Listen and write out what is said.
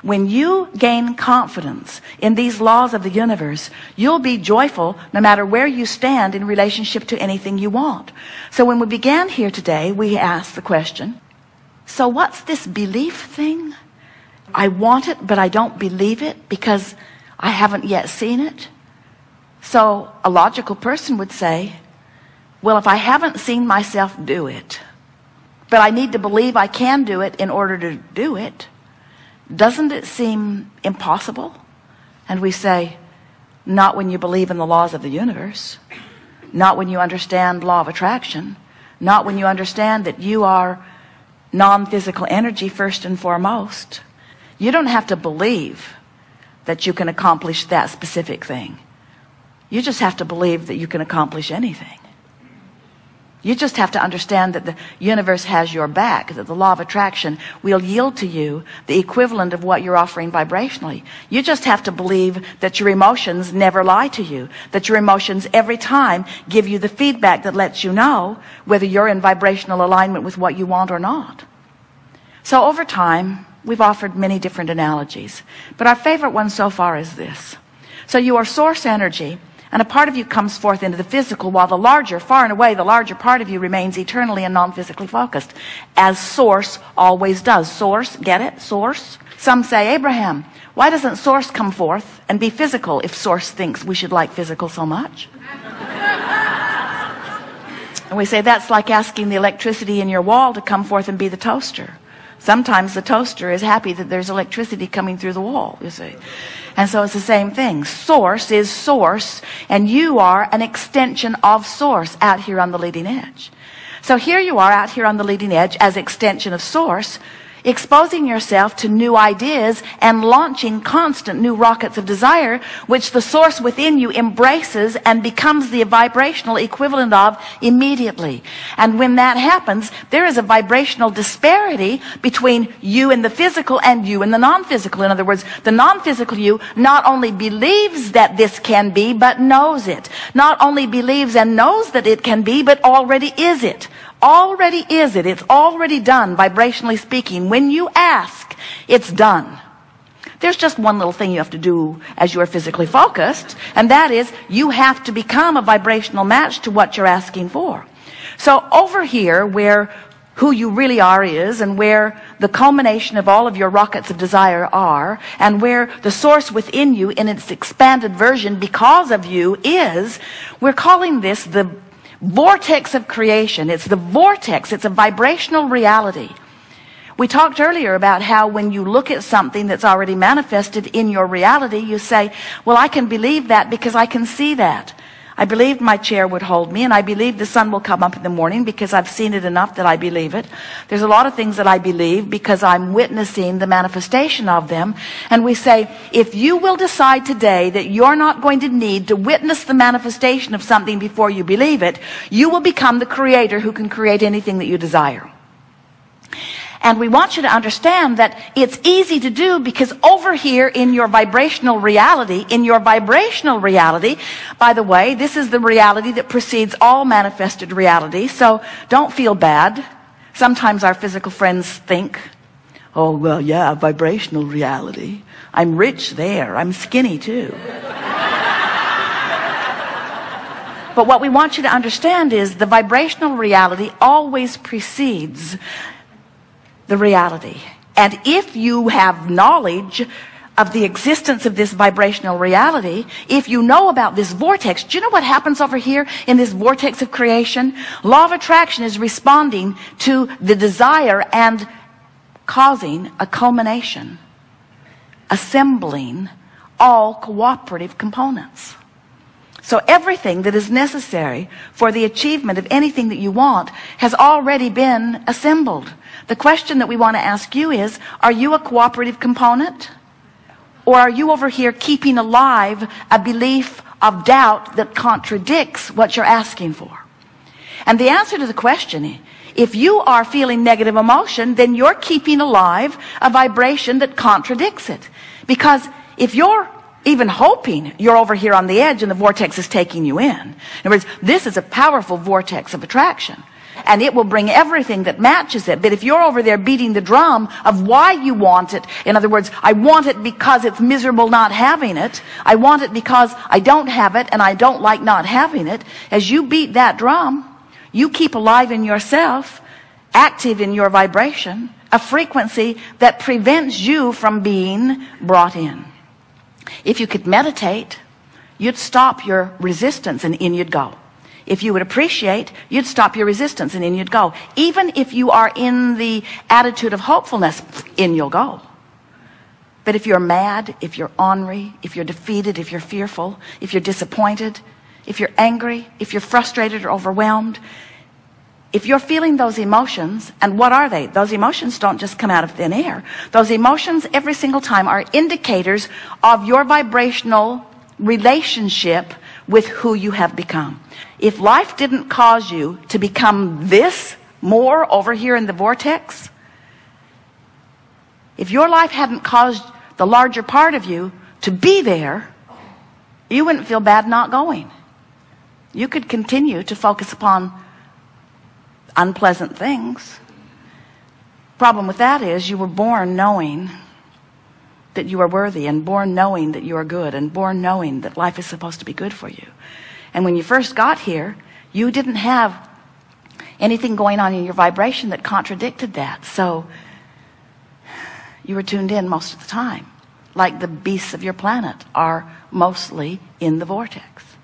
When you gain confidence in these laws of the universe, you'll be joyful no matter where you stand in relationship to anything you want. So when we began here today, we asked the question, so what's this belief thing? I want it, but I don't believe it because I haven't yet seen it. So a logical person would say, well, if I haven't seen myself do it, but I need to believe I can do it in order to do it, doesn't it seem impossible? And we say, not when you believe in the laws of the universe, not when you understand law of attraction, not when you understand that you are non-physical energy first and foremost. You don't have to believe that you can accomplish that specific thing. You just have to believe that you can accomplish anything. You just have to understand that the universe has your back, that the law of attraction will yield to you the equivalent of what you're offering vibrationally. You just have to believe that your emotions never lie to you, that your emotions every time give you the feedback that lets you know whether you're in vibrational alignment with what you want or not. So over time, we've offered many different analogies, but our favorite one so far is this. So you are source energy, and a part of you comes forth into the physical, while the larger, far and away, the larger part of you remains eternally and non-physically focused, as source always does. Source, get it? Source. Some say, Abraham, why doesn't source come forth and be physical if source thinks we should like physical so much? And we say that's like asking the electricity in your wall to come forth and be the toaster. Sometimes the toaster is happy that there's electricity coming through the wall, you see. And so it's the same thing. Source is source, and you are an extension of source out here on the leading edge. So here you are out here on the leading edge as extension of source, exposing yourself to new ideas and launching constant new rockets of desire, which the source within you embraces and becomes the vibrational equivalent of immediately. And when that happens, there is a vibrational disparity between you and the physical and you and the non-physical. In other words, the non-physical you not only believes that this can be, but knows it. Not only believes and knows that it can be, but already is it. Already is it. It's already done, vibrationally speaking. When you ask, it's done. There's just one little thing you have to do as you are physically focused, and that is you have to become a vibrational match to what you're asking for. So over here, where who you really are is, and where the culmination of all of your rockets of desire are, and where the source within you in its expanded version because of you is, we're calling this the vortex of creation. It's the vortex. It's a vibrational reality. We talked earlier about how when you look at something that's already manifested in your reality, you say, well, I can believe that because I can see that. I believed my chair would hold me, and I believe the sun will come up in the morning because I've seen it enough that I believe it. There's a lot of things that I believe because I'm witnessing the manifestation of them. And we say, if you will decide today that you're not going to need to witness the manifestation of something before you believe it, you will become the creator who can create anything that you desire. And we want you to understand that it's easy to do because over here in your vibrational reality, by the way, this is the reality that precedes all manifested reality. So don't feel bad. Sometimes our physical friends think, oh, well, yeah, vibrational reality. I'm rich there. I'm skinny too. But what we want you to understand is the vibrational reality always precedes the reality. And if you have knowledge of the existence of this vibrational reality, if you know about this vortex, do you know what happens over here in this vortex of creation? Law of attraction is responding to the desire and causing a culmination, assembling all cooperative components. So everything that is necessary for the achievement of anything that you want has already been assembled. The question that we want to ask you is, are you a cooperative component? Or are you over here keeping alive a belief of doubt that contradicts what you're asking for? And the answer to the question, if you are feeling negative emotion, then you're keeping alive a vibration that contradicts it. Because if you're even hoping, you're over here on the edge and the vortex is taking you in. In other words, this is a powerful vortex of attraction. and it will bring everything that matches it. But if you're over there beating the drum of why you want it, in other words, I want it because it's miserable not having it, I want it because I don't have it and I don't like not having it, as you beat that drum, you keep alive in yourself, active in your vibration, a frequency that prevents you from being brought in. If you could meditate, you'd stop your resistance and in you'd go. If you would appreciate, you'd stop your resistance and in you'd go. Even if you are in the attitude of hopefulness, in you'll go. But if you're mad, if you're ornery, if you're defeated, if you're fearful, if you're disappointed, if you're angry, if you're frustrated or overwhelmed, if you're feeling those emotions, and what are they? Those emotions don't just come out of thin air. Those emotions every single time are indicators of your vibrational relationship with who you have become. If life didn't cause you to become this more over here in the vortex, if your life hadn't caused the larger part of you to be there, you wouldn't feel bad not going. You could continue to focus upon unpleasant things. Problem with that is you were born knowing that you are worthy, and born knowing that you are good, and born knowing that life is supposed to be good for you. And when you first got here, you didn't have anything going on in your vibration that contradicted that. So you were tuned in most of the time, like the beasts of your planet are mostly in the vortex.